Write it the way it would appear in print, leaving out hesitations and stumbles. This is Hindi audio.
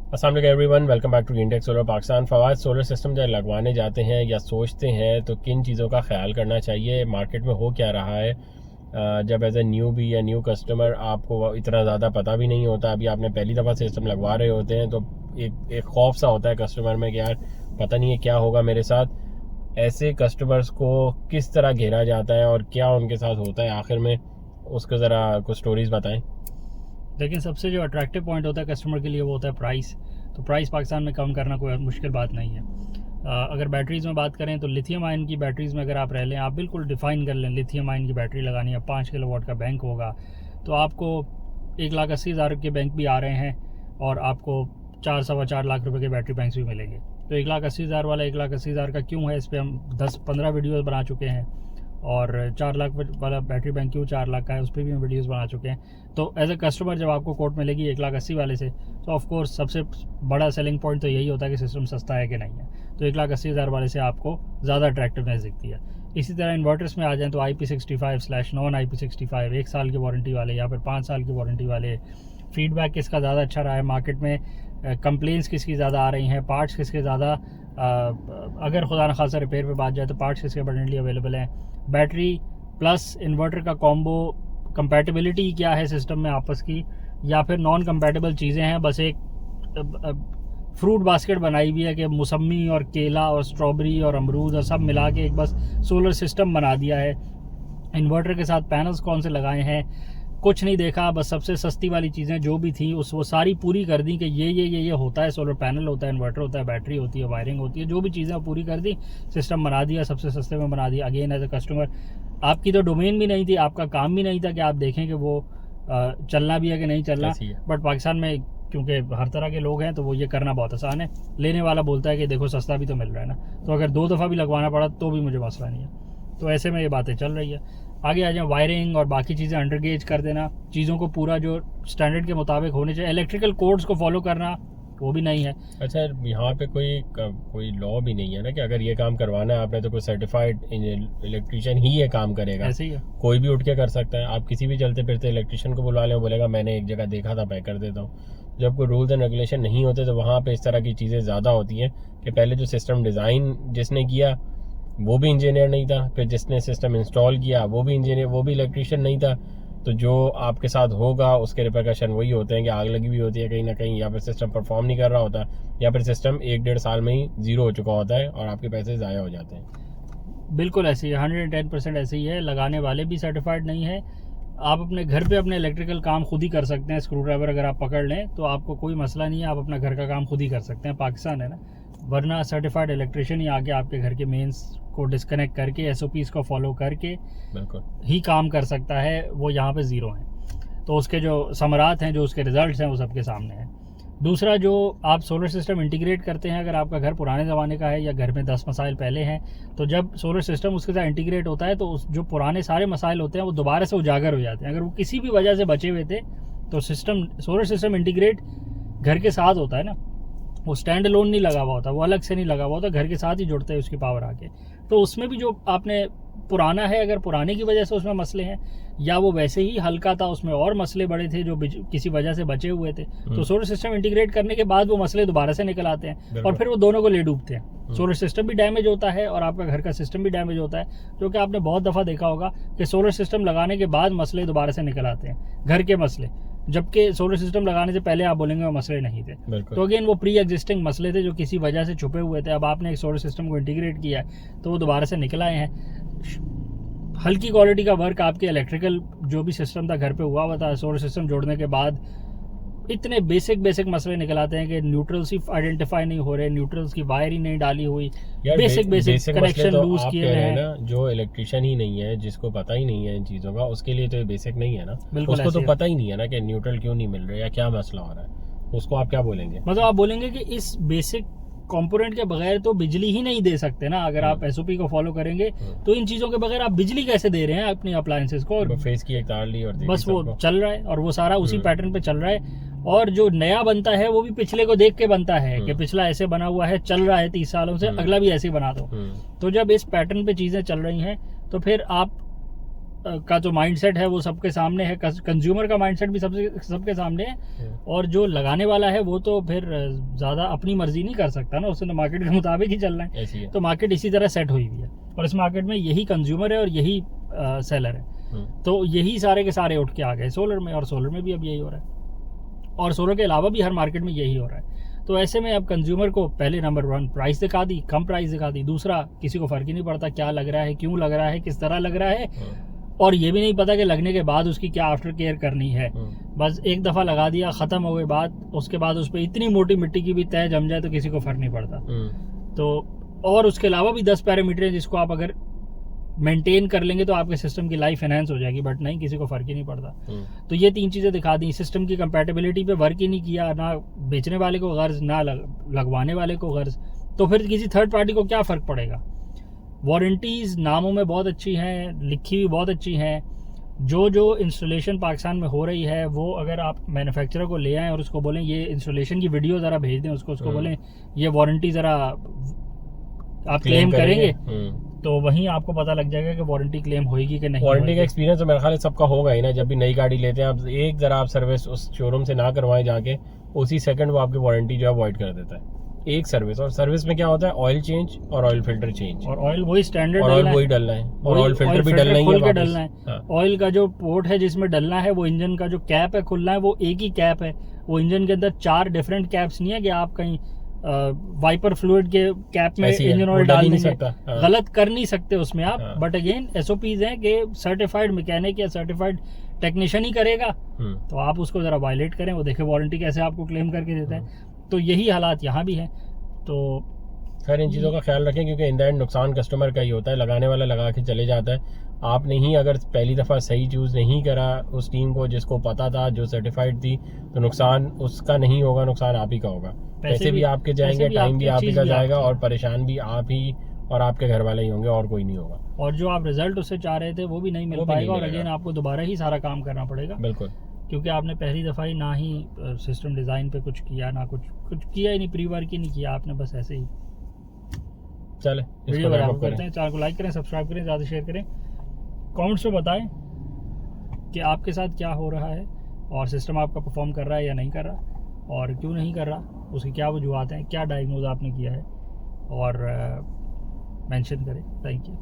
अस्सलाम वालेकुम everyone, welcome back to Greentech solar Pakistan. Fawad, solar system जब लगवाने जाते हैं या सोचते हैं तो किन चीज़ों का ख्याल करना चाहिए? मार्केट में हो क्या रहा है? जब एज ए न्यू बी या न्यू कस्टमर आपको इतना ज़्यादा पता भी नहीं होता, अभी आपने पहली दफ़ा सिस्टम लगवा रहे होते हैं तो एक खौफ सा होता है कस्टमर में कि यार पता नहीं है क्या होगा मेरे साथ। ऐसे कस्टमर्स को किस तरह घेरा जाता है और क्या उनके साथ होता है आखिर में, उसको ज़रा कुछ स्टोरीज बताएं। लेकिन सबसे जो अट्रैक्टिव पॉइंट होता है कस्टमर के लिए वो होता है प्राइस। तो प्राइस पाकिस्तान में कम करना कोई मुश्किल बात नहीं है। अगर बैटरीज़ में बात करें तो लिथियम आयन की बैटरीज़ में अगर आप रह लें, आप बिल्कुल डिफ़ाइन कर लें लिथियम आयन की बैटरी लगानी है, 5 किलोवाट का बैंक होगा, तो आपको 1,80,000 के बैंक भी आ रहे हैं और आपको 4-4.25 लाख रुपए के बैटरी बैंक्स भी मिलेंगे। तो 1,80,000 वाला 1,80,000 का क्यों है, इस पर हम 10-15 वीडियोज़ बना चुके हैं। और 4 लाख वाला बैटरी बैंक क्यों 4 लाख का है, उस पर भी हम वीडियोस बना चुके हैं। तो एज ए कस्टमर जब आपको कोट मिलेगी 1,80,000 वाले से, तो ऑफ कोर्स सबसे बड़ा सेलिंग पॉइंट तो यही होता है कि सिस्टम सस्ता है कि नहीं है। तो 1,80,000 वाले से आपको ज़्यादा अट्रैक्टिवनेस दिखती है। इसी तरह इन्वर्टर्स में आ जाएँ तो IP65/नॉन IP65 1 साल की वारंटी वाले या फिर 5 साल की वारंटी वाले। फीडबैक किसका ज़्यादा अच्छा रहा है मार्केट में, कंप्लेंट्स किसकी ज़्यादा आ रही हैं, पार्ट्स किसके ज़्यादा, अगर खुदा न खासा रिपेयर पे बात जाए तो पार्ट्स किसके अबंडेंटली अवेलेबल हैं, बैटरी प्लस इन्वर्टर का कॉम्बो कंपैटिबिलिटी क्या है सिस्टम में आपस की, या फिर नॉन कंपैटिबल चीज़ें हैं। बस एक फ्रूट बास्केट बनाई हुई है कि मौसमी और केला और स्ट्रॉबेरी और अमरूद और सब मिला के एक बस सोलर सिस्टम बना दिया है। इन्वर्टर के साथ पैनल्स कौन से लगाए हैं, कुछ नहीं देखा, बस सबसे सस्ती वाली चीज़ें जो भी थी वो सारी पूरी कर दी कि ये होता है, सोलर पैनल होता है, इन्वर्टर होता है, बैटरी होती है, वायरिंग होती है, जो भी चीज़ें पूरी कर दी, सिस्टम बना दिया, सबसे सस्ते में बना दिया। अगेन एज ए कस्टमर आपकी तो डोमेन भी नहीं थी, आपका काम भी नहीं था कि आप देखें कि वो चलना भी है कि नहीं चलना। बट पाकिस्तान में क्योंकि हर तरह के लोग हैं तो वो ये करना बहुत आसान है। लेने वाला बोलता है कि देखो सस्ता भी तो मिल रहा है ना, तो अगर 2 दफ़ा भी लगवाना पड़ा तो भी मुझे मसला नहीं है। तो ऐसे में ये बातें चल रही है। आगे आ जाए, वायरिंग और बाकी चीज़ें अंडरगेज कर देना, चीज़ों को पूरा जो स्टैंडर्ड के मुताबिक होने चाहिए, इलेक्ट्रिकल कोड्स को फॉलो करना वो भी नहीं है। अच्छा, यहाँ पे कोई लॉ भी नहीं है ना कि अगर ये काम करवाना है आपने तो कोई सर्टिफाइड इलेक्ट्रिशियन ही ये काम करेगा? ऐसे ही है, कोई भी उठ के कर सकता है। आप किसी भी चलते फिरते इलेक्ट्रिशियन को बुला लें, वो बोलेगा मैंने एक जगह देखा था, मैं कर देता हूँ। जब कोई रूल्स एंड रेगुलेशन नहीं होते तो वहाँ पे इस तरह की चीज़ें ज़्यादा होती हैं कि पहले जो सिस्टम डिज़ाइन जिसने किया वो भी इंजीनियर नहीं था, फिर जिसने सिस्टम इंस्टॉल किया वो भी इंजीनियर, वो भी इलेक्ट्रिशियन नहीं था। तो जो आपके साथ होगा उसके रिपरकशन वही होते हैं कि आग लगी भी होती है कहीं ना कहीं, या फिर सिस्टम परफॉर्म नहीं कर रहा होता, या फिर सिस्टम 1-1.5 साल में ही ज़ीरो हो चुका होता है और आपके पैसे ज़ाया हो जाते हैं। बिल्कुल ऐसे ही 110% ऐसे ही है। लगाने वाले भी सर्टिफाइड नहीं है। आप अपने घर पे अपने इलेक्ट्रिकल काम खुद ही कर सकते हैं। स्क्रू ड्राइवर अगर आप पकड़ लें तो आपको कोई मसला नहीं है, आप अपना घर का काम खुद ही कर सकते हैं। पाकिस्तान है ना, वरना सर्टिफाइड इलेक्ट्रिशियन ही आके आपके घर के मेंस को डिस्कनेक्ट करके SOPs को फॉलो करके बिल्कुल ही काम कर सकता है। वो यहाँ पे ज़ीरो हैं, तो उसके जो समरात हैं, जो उसके रिजल्ट्स हैं, वो सबके सामने हैं। दूसरा, जो आप सोलर सिस्टम इंटीग्रेट करते हैं, अगर आपका घर पुराने ज़माने का है या घर में 10 मसाइल पहले हैं, तो जब सोलर सिस्टम उसके साथ इंटीग्रेट होता है तो जो पुराने सारे मसाइल होते हैं वो दोबारा से उजागर हो जाते हैं। अगर वो किसी भी वजह से बचे हुए थे तो सोलर सिस्टम इंटीग्रेट घर के साथ होता है ना, वो स्टैंड अलोन नहीं लगा हुआ होता, वो अलग से नहीं लगा हुआ होता, घर के साथ ही जुड़ता है उसकी पावर आके। तो उसमें भी जो आपने पुराना है, अगर पुराने की वजह से उसमें मसले हैं या वो वैसे ही हल्का था, उसमें और मसले बड़े थे जो किसी वजह से बचे हुए थे, तो सोलर सिस्टम इंटीग्रेट करने के बाद वो मसले दोबारा से निकल आते हैं और फिर वो दोनों को ले डूबते हैं। सोलर सिस्टम भी डैमेज होता है और आपका घर का सिस्टम भी डैमेज होता है, जो कि आपने बहुत दफ़ा देखा होगा कि सोलर सिस्टम लगाने के बाद मसले दोबारा से निकल आते हैं, घर के मसले, जबकि सोलर सिस्टम लगाने से पहले आप बोलेंगे वो मसले नहीं थे। तो अगेन वो प्री एग्जिस्टिंग मसले थे जो किसी वजह से छुपे हुए थे। अब आपने एक सोलर सिस्टम को इंटीग्रेट किया है तो वो दोबारा से निकल आए हैं। हल्की क्वालिटी का वर्क आपके इलेक्ट्रिकल जो भी सिस्टम था घर पे हुआ था, सोलर सिस्टम जोड़ने के बाद इतने बेसिक मसले निकल आते हैं कि न्यूट्रल्स ही आइडेंटिफाई नहीं हो रहे, न्यूट्रल्स की वायर ही नहीं डाली हुई, बेसिक कनेक्शन लूज किए हुए हैं ना। जो इलेक्ट्रिशियन ही नहीं है, जिसको पता ही नहीं है इन चीजों का, उसके लिए तो ये बेसिक नहीं है ना। उसको तो पता ही नहीं है ना कि न्यूट्रल क्यों नहीं मिल रहे या क्या मसला हो रहा है, उसको आप क्या बोलेंगे? मतलब आप बोलेंगे कि इस बेसिक कंपोनेंट के बगैर तो बिजली ही नहीं दे सकते ना। अगर आप SOP को फॉलो करेंगे तो इन चीजों के बगैर आप बिजली कैसे दे रहे हैं अपनी अप्लायंसेस को? और फेस की एक तार ली और बस वो चल रहा है और वो सारा उसी पैटर्न पे चल रहा है। और जो नया बनता है वो भी पिछले को देख के बनता है कि पिछला ऐसे बना हुआ है, चल रहा है 30 सालों से, अगला भी ऐसे ही बना दो। तो जब इस पैटर्न पे चीजें चल रही हैं तो फिर आप का जो माइंडसेट है वो सबके सामने है, कंज्यूमर का माइंडसेट भी सबके सामने है, और जो लगाने वाला है वो तो फिर ज़्यादा अपनी मर्जी नहीं कर सकता ना, उसने तो मार्केट के मुताबिक ही चलना है। तो मार्केट इसी तरह सेट हुई हुई है, और इस मार्केट में यही कंज्यूमर है और यही सेलर है, तो यही सारे के सारे उठ के आ गए सोलर में, और सोलर में भी अब यही हो रहा है, और सोलर के अलावा भी हर मार्केट में यही हो रहा है। तो ऐसे में अब कंज्यूमर को पहले नंबर 1 प्राइस दिखा दी, कम प्राइस दिखा दी, दूसरा किसी को फर्क ही नहीं पड़ता क्या लग रहा है, क्यों लग रहा है, किस तरह लग रहा है, और ये भी नहीं पता कि लगने के बाद उसकी क्या आफ्टर केयर करनी है। बस एक दफ़ा लगा दिया, ख़त्म हो गई बात, उसके बाद उस पर इतनी मोटी मिट्टी की भी तय जम जाए तो किसी को फर्क नहीं पड़ता। तो और उसके अलावा भी 10 पैरामीटर हैं जिसको आप अगर मेंटेन कर लेंगे तो आपके सिस्टम की लाइफ एनहांस हो जाएगी, बट नहीं, किसी को फर्क ही नहीं पड़ता। तो ये 3 चीज़ें दिखा दी, सिस्टम की कंपैटिबिलिटी पे वर्क ही नहीं किया, ना बेचने वाले को गर्ज, ना लगवाने वाले को गर्ज, तो फिर किसी थर्ड पार्टी को क्या फ़र्क पड़ेगा। वारंटीज़ नामों में बहुत अच्छी हैं, लिखी हुई बहुत अच्छी हैं, जो इंस्टॉलेशन पाकिस्तान में हो रही है वो अगर आप मैन्युफैक्चरर को ले आएँ और उसको बोलें ये इंस्टॉलेशन की वीडियो ज़रा भेज दें उसको बोलें ये वारंटी ज़रा आप क्लेम करेंगे, तो वहीं आपको पता लग जाएगा कि वारंटी क्लेम होगी कि नहीं। वारंटी का एक्सपीरियंस तो मेरे ख्याल सबका होगा ही ना, जब भी नई गाड़ी लेते हैं आप एक जरा आप सर्विस उस शोरूम से ना करवाएं जाके, उसी सेकंड वो आपकी वारंटी जो है वॉइड कर देता है, एक सर्विस। और सर्विस में क्या होता है, ऑयल चेंज और ऑयल फिल्टर चेंज, और ऑयल वही स्टैंडर्ड ऑयल वही डलना है, और ऑयल फिल्टर भी डलना है। ऑयल का जो पोर्ट है जिसमें डलना है, वो इंजन का जो कैप है खुलना है, वो एक ही कैप है, वो इंजन के अंदर 4 डिफरेंट कैप्स नहीं है कि आप कहीं वाइपर फ्लूइड के कैप में इंजन ऑयल डाल नहीं सकता, गलत कर नहीं सकते उसमें आप। बट अगेन SOPs हैं कि सर्टिफाइड मैकेनिक या सर्टिफाइड टेक्नीशियन ही करेगा, तो आप उसको जरा वायलेट करें, वो देखे वारंटी कैसे आपको क्लेम करके देता है। तो यही हालात यहाँ भी हैं। तो खैर इन चीज़ों का ख्याल रखें, क्योंकि इन द एंड नुकसान कस्टमर का ही होता है, लगाने वाला लगा के चले जाता है। आपने ही अगर पहली दफ़ा सही चूज़ नहीं करा उस टीम को जिसको पता था, जो सर्टिफाइड थी, तो नुकसान उसका नहीं होगा, नुकसान आप ही का होगा। पैसे भी आपके जाएंगे, टाइम भी आप ही का जाएगा, और परेशान भी आप ही और आपके घर वाले ही होंगे, और कोई नहीं होगा। और जो आप रिजल्ट उससे चाह रहे थे वो भी नहीं मिल पाएगा, और अगेन आपको दोबारा ही सारा काम करना पड़ेगा। बिल्कुल, क्योंकि आपने पहली दफ़ा ही ना ही सिस्टम डिज़ाइन पे कुछ किया, ना कुछ किया ही नहीं, प्री वर्क ही नहीं किया आपने, बस ऐसे ही। चले वीडियो बराबर करते हैं, चैनल को लाइक करें, सब्सक्राइब करें, ज़्यादा शेयर करें, कमेंट्स में बताएं कि आपके साथ क्या हो रहा है, और सिस्टम आपका परफॉर्म कर रहा है या नहीं कर रहा, और क्यों नहीं कर रहा, उसकी क्या वजूहत हैं, क्या डायग्नोज आपने किया है, और मेंशन करें। Thank you.